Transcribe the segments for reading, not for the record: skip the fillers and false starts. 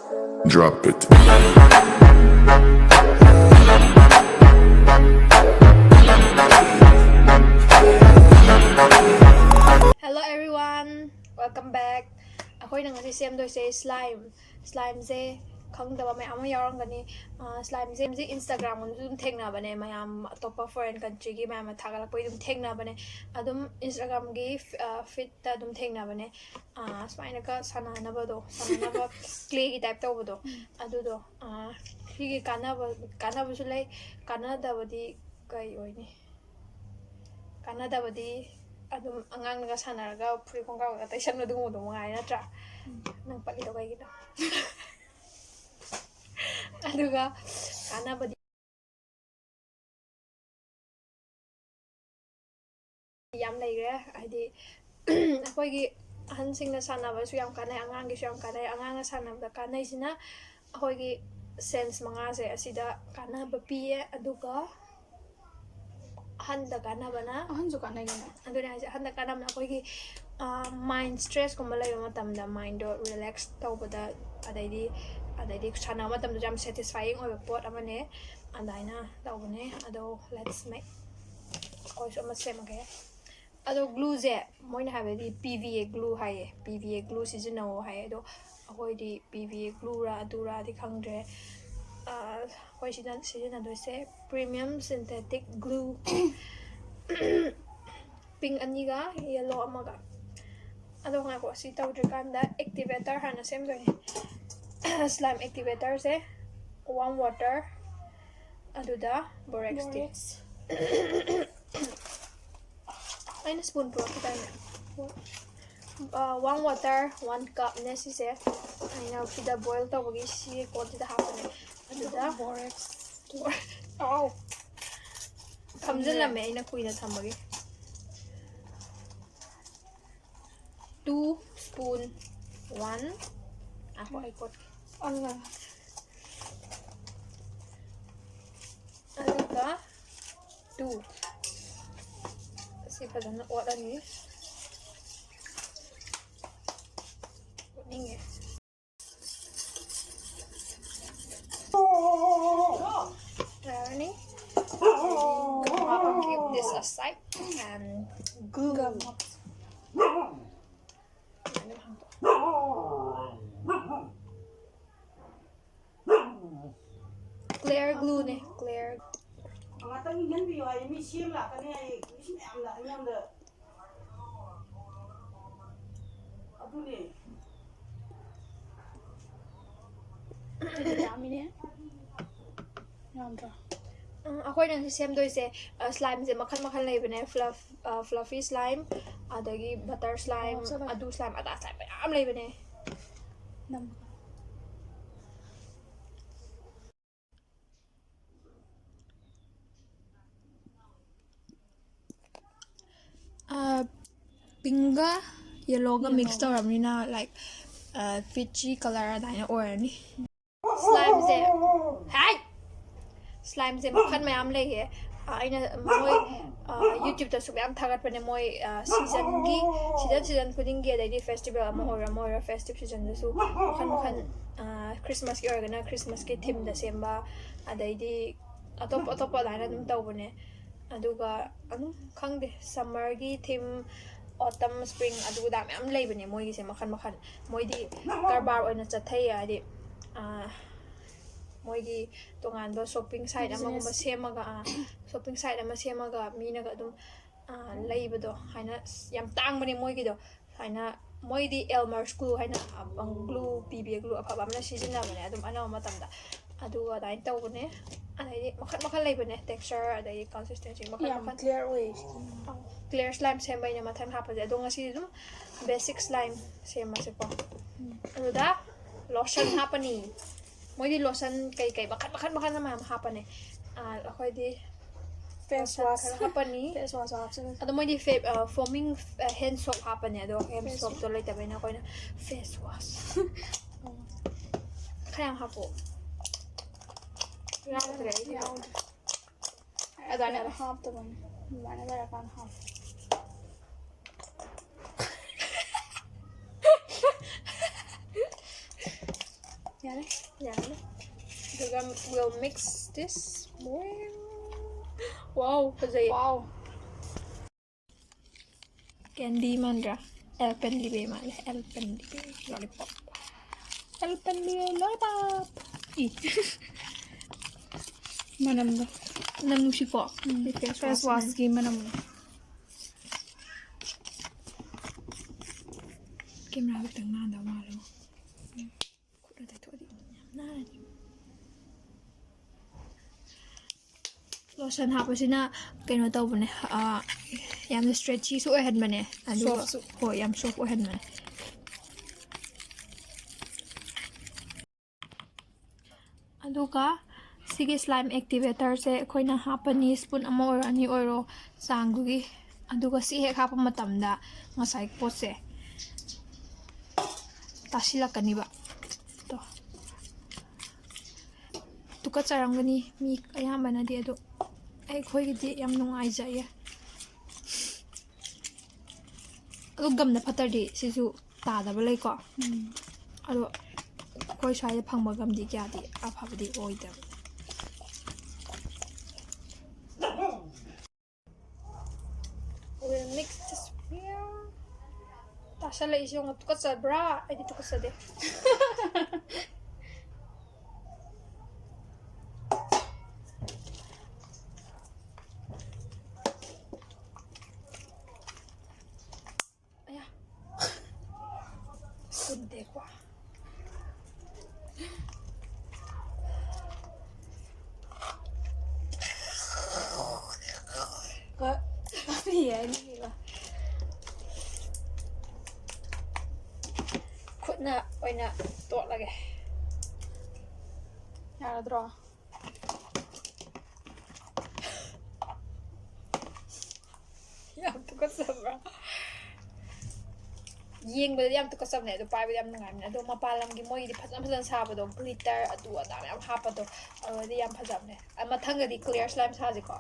Drop it. Hello everyone, welcome back. Akhoi nang ngasi sem doi se slime se khangdaba mayam ma yawarangani slime se Instagram on dum thengna bane mayam topa foreign country gi mayam thagalak poi dum thengna bane adum Instagram gi feed ta dum thengna bane smaina ka sanana ba clay gi type to bodo adu do higi kana bu sulai kana da bodi kai oini kana da bodi adum angang nga sanaraga puri konga ta isam na dungo dungo ngai na tra nang pali do kai gina aduga kana badi yam lai gre adi akoi gi han sing na sana ba su yam kana angang gi su yam kana angang nga sana da kana isina akoi gi sense manga se asida kana ba piye aduga handa kana bana hanju kana gina aduna handa kana na koi gi mind stress ko malai ma tam da mind do relax tawbada adaidi sana ma tam da jam satisfying oi pot amane adaina tawbane ado let's make koi so ma sem ge ado glue je moina ha di PVA glue haye PVA glue season no haye do akoi di PVA glue ra adura di khangdre koi season do se premium synthetic glue pink aniga yellow amaga ado nga ko si tawdrikanda activator hana sem doi slime activator se warm water aduda borax stick aina spoon pro kita ina warm water 1 cup ne si se aina sida boil tawagi si ko tida hapane aduda borax oh kamjala me aina kuina thamagi 2 spoon 1 ako ay kot Allah aduga 2 si padana wala ni kuning eh Ready? I'll keep this aside and glue. Clear glue ne, clear. Matang yan biyo ay mi sim la kani ay mi am la nyam de aduni yamine yamra Akhoi nang sem doi se slime se makhan lei bane fluffy slime adagi butter slime adu slime ada slime am lei bane nam pinga yellow ga mix tawramnina like peachy color adaina orani slime se hai slime se makhan mayam lei he aina moi YouTube ta sum yam thagat pane moi season putting ge dai festival amora festive season da su makhan Christmas ki organa Christmas ki theme da semba adaidi atop daina dum tawbane aduga anu khangde summer gi theme autumn spring aduda mayam leibane moi gi se makhan moi di karbar oina chathai adi moigi tongan do shopping site amagumba semaga shopping site ama semaga mina ga dum leibado haina yam tangbani moigi do haina moidi elmer school haina glue PVA glue afa amna season bane adum ana matamda adu adai tawbane adai makhan leibane texture adai consistency makhan clear way clear slime semba ina mathan hapaje adu ngasi dum basic slime sema se ko aduda lotion hapani moidi lotion kai bakhan na mam hapane akhoi di face wash hapani face wash option ado moidi foaming hand soap hapane ado hand soap to lai tabena koina face wash khayam hapo adana half the one mana kan half यार we'll mix this. Wow, fazay. Wow. Candy mandra. Alpenlibe male. Alpenlibe lollipop. Alpenlibe lollipop. Manam da. Namushi ko. Face wash ki manam. Camera ko tang nanda malo. Kuda ta thodi. Nani. Lotion hapasina kaino tawbane yamna stretchy su ohead mane adu ho yam soft ohead mane aduga sige slime activator se koina hapani spoon amo or ani oiro sangugi aduga si hek hapa matamda ngasai pot se tasilakani ba to tuka charangani mi ayambana di adu ꯑꯩꯈꯣꯏꯒꯤꯗꯤ ꯌꯥꯝ ꯅꯨꯡꯉꯥꯏꯖꯩꯌꯦ ꯑꯗꯣ ꯒꯝꯅ ꯐꯠꯇ꯭ꯔꯗꯤ ꯁꯤꯁꯨ ꯇꯥꯗꯕ ꯂꯩꯀꯣ ꯑꯗꯣ ꯑꯩꯈꯣꯏ ꯁ꯭ꯋꯥꯏꯗ ꯐꯪꯕ ꯒꯝꯗꯤ ꯀꯌꯥꯗꯤ ꯑꯐꯕꯗꯤ ꯑꯣꯏꯗꯕ we'll mix this well ꯇꯥꯁꯜꯂꯛꯏꯁꯦ ꯌꯦꯡꯉꯣ ꯇꯨꯀꯠꯆꯕ꯭ꯔꯥ ꯑꯩꯗꯤ ꯇꯨꯀꯠꯆꯗꯦ Kunde kwa. Yeah, ni ba. Khutna oina totlage. Yaradro. Yam tukasabra. ꯌꯦꯡꯕꯗꯗꯤ ꯌꯥꯝ ꯇꯨꯀꯠꯆꯕꯅꯦ ꯑꯗꯣ ꯄꯥꯏꯕꯗꯤ ꯌꯥꯝ ꯅꯨꯡꯉꯥꯏꯕꯅꯦ ꯑꯗꯣ ꯃꯄꯥꯟ ꯂꯝꯒꯤ ꯃꯣꯏꯒꯤꯗꯤ ꯐꯖꯅ ꯁꯥꯕꯗꯣ ꯒ꯭ꯂꯤꯇꯔ ꯑꯗꯨ ꯑꯗꯥ ꯃꯌꯥꯝ ꯍꯥꯞꯄꯗꯣ ꯑꯗꯨꯗꯤ ꯌꯥꯝ ꯐꯖꯕꯅꯦ ꯃꯊꯪꯒꯗꯤ ꯀ꯭ꯂꯤꯌꯔ ꯁ꯭ꯂꯥꯏꯝ ꯁꯥꯁꯤꯀꯣ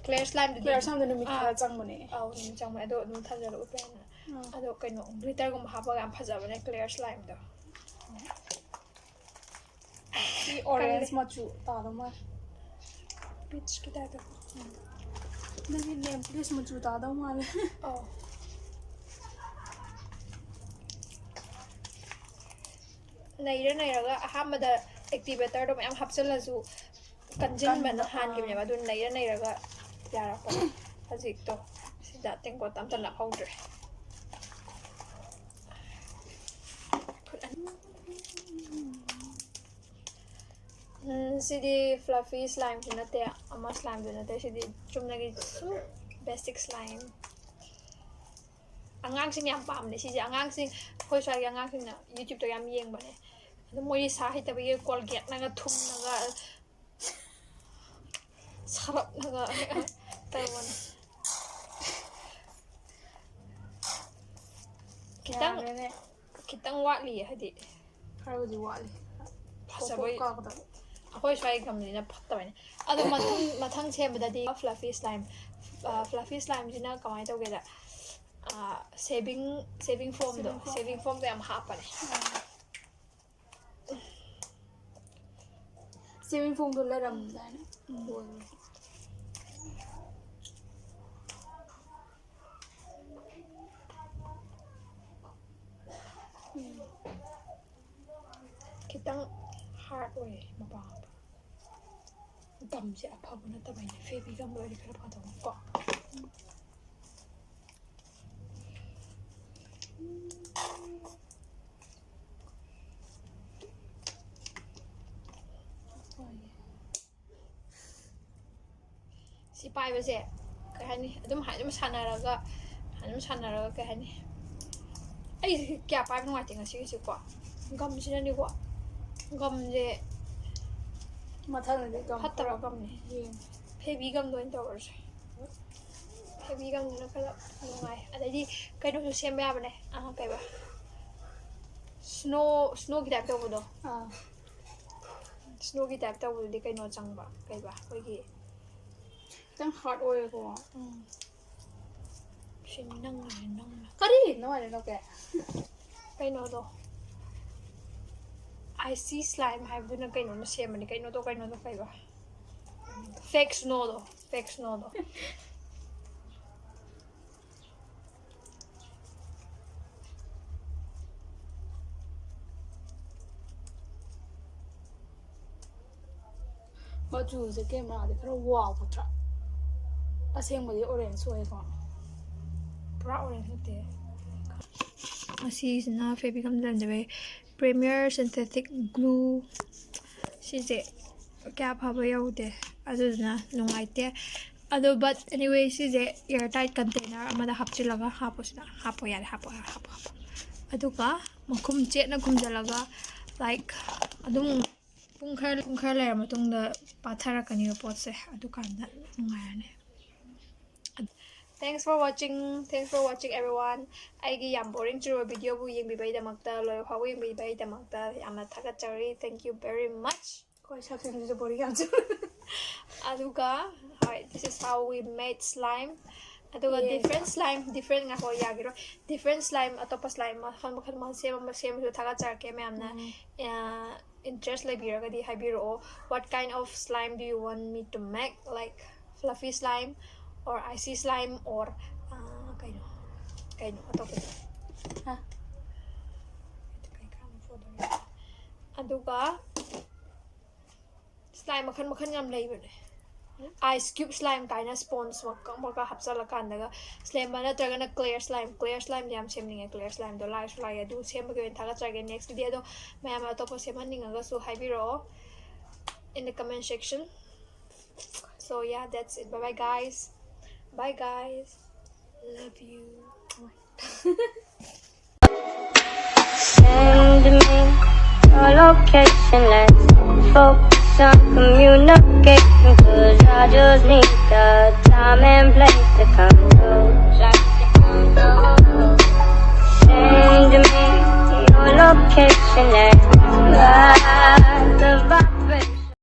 ꯀ꯭ꯂꯤꯌꯔ ꯁ꯭ꯂꯥꯏꯝꯗꯨꯗꯤ Clear samda numit khara changmane. ꯑꯧ ꯅꯨꯃꯤꯠ ꯆꯪꯕꯅꯦ ꯑꯗꯣ ꯑꯗꯨꯝ ꯊꯥꯖꯜꯂꯛꯎ ꯄꯦꯟꯅ ꯑꯗꯣ ꯀꯩꯅꯣ ꯒ꯭ꯂꯤꯇꯔꯒꯨꯝꯕ ꯍꯥꯞꯄꯒ ꯌꯥꯝ ꯐꯖꯕꯅꯦ ꯀ꯭ꯂꯤꯌꯔ ꯁ꯭ꯂꯥꯏꯝꯗꯣ Si orange machu ta da ma. ꯄꯤꯆꯀꯤ ꯇꯥꯏꯞꯇ Nagi nail polish machu ta da ma le. ꯑꯧ ꯅꯩꯔꯒ ꯑꯍꯥꯟꯕꯗ ꯑꯦꯛꯇꯤꯚꯦꯇꯔꯗꯣ ꯃꯌꯥꯝ ꯍꯥꯞꯆꯤꯜꯂꯁꯨ ꯀꯟꯖꯤꯟꯕꯅ ꯍꯥꯟꯈꯤꯕꯅꯦꯕ ꯑꯗꯨ ꯅꯩꯔꯒ ꯌꯥꯔꯛꯄꯅꯦ ꯍꯧꯖꯤꯛꯇꯣ ꯁꯤꯗ ꯇꯦꯡꯀꯣꯠ ꯑꯝꯇ ꯅꯞꯍꯧꯗ꯭ꯔꯦ ꯁꯤꯗꯤ ꯐ꯭ꯂꯐꯤ ꯁ꯭ꯂꯥꯏꯝꯁꯨ ꯅꯠꯇꯦ ꯑꯃ ꯁ꯭ꯂꯥꯏꯝꯁꯨ ꯅꯠꯇꯦ ꯁꯤꯗꯤ ꯆꯨꯝꯅꯒꯤ ꯁꯨꯝ ꯕꯦꯁꯤꯛ ꯁ꯭ꯂꯥꯏꯝ ꯑꯉꯥꯡꯁꯤꯡ ꯌꯥꯝ ꯄꯥꯝꯅꯦ ꯁꯤꯁꯦ ꯑꯉꯥꯡꯁꯤꯡ ꯑꯩꯈꯣꯏ ꯁ꯭ꯋꯥꯏꯒꯤ ꯑꯉꯥꯡꯁꯤꯡꯅ ꯌꯨꯇ꯭ꯌꯨꯕꯇ ꯌꯥꯝ ꯌꯦꯡꯕꯅꯦ ꯑꯗꯨ ꯃꯣꯏꯗꯤ ꯁꯥ ꯍꯩꯇꯕꯒꯤ ꯀꯣꯜꯒꯦꯠꯅꯒ ꯊꯨꯝꯅꯒ ꯁꯔꯞꯅꯒ ꯇꯧꯕꯅꯦ ꯈꯤꯇꯪ ꯋꯥꯠꯂꯤꯌꯦ ꯍꯥꯏꯗꯤ Khara wali. ꯐꯖꯕꯩ ꯑꯩꯈꯣꯏ ꯁ꯭ꯋꯥꯏ ꯒꯝꯅꯤꯅ ꯐꯠꯇꯕꯅꯦ ꯑꯗꯣ ꯃꯊꯪ ꯁꯦꯝꯕꯗꯗꯤ ꯐ꯭ꯂꯐꯤ ꯁ꯭ꯂꯥꯏꯝꯁꯤꯅ ꯀꯃꯥꯏꯅ ꯇꯧꯒꯦꯗ ꯁꯦꯚꯤꯡ ꯐꯣꯝꯗꯣ ꯌꯥꯝ ꯍꯥꯞꯄꯅꯦ Saving foam do leram dana. khitang hard oy mapa gamse afaba natabane febi gam lori khara phadam ko si pai base kai hani adum sanaraga kai hani ai kya pai nuai tinga si ko gam sina ni ko gam je Mathang ni gam. ꯐꯠꯇꯕ ꯒꯝꯅꯤ ꯐꯦꯕꯤ ꯒꯝꯗꯣ ꯑꯣꯏꯅ ꯇꯧꯔꯁꯦ ꯐꯦꯕꯤ ꯒꯝꯗꯨꯅ ꯈꯔ ꯅꯨꯡꯉꯥꯏ ꯑꯗꯩꯗꯤ ꯀꯩꯅꯣꯁꯨ ꯁꯦꯝꯕ ꯌꯥꯕꯅꯦ ꯀꯩꯕ ꯁ꯭ꯅꯣꯒꯤ ꯇꯥꯏꯞ ꯇꯧꯕꯗꯣ ꯁ꯭ꯅꯣꯒꯤ ꯇꯥꯏꯞ ꯇꯧꯕꯗꯨꯗꯤ ꯀꯩꯅꯣ ꯆꯪꯕ ꯀꯩꯕ ꯑꯩꯈꯣꯏꯒꯤ Tang hard oil ko. ꯁꯤ ꯅꯪꯅ Kari no ale no ke. ꯀꯩꯅꯣꯗꯣ icy slime haibduna kaino ma semani kaino to kaiba fake snow do Machuze camera khara wow khatra asengmadi orange oiko pura orange te asisina febicam lamde premier synthetic glue sije kya phaba yaude aduna nungaite ado but anyway sije airtight container amada hapchilaga haposina hapo yare hapo aduka makhum chena khumjalaga like adum pungkhar leira matungda patharakani potse adukanda nungayane. Thanks for watching everyone. Aigi yam boring churu video bu yengbibai damakta loy hawi yengbibai damakta yamna thagachari. Thank you very much. koi saksen je boring am chu Aduga, alright, this is how we made slime. Aduga different nga ho yagiro. Different slime atopa slime makhan same su thagachar ke mamna interest labiragadi habiro. What kind of slime do you want me to make? Like fluffy slime or icy slime or kaino atopa ha aduga slime makhan ngam leibane ice cube slime kaina sponge maka hapsala kandaga slime bana tragana clear slime yam semninga clear slime do lai adu semba gen thaga trage next video do mayam atopa semaninga ga so habiro in the comment section. So yeah, that's it. Bye guys. Love you. Send me your location, let's focus on communication, cause I just need the time and place to come close. Send me your location, let's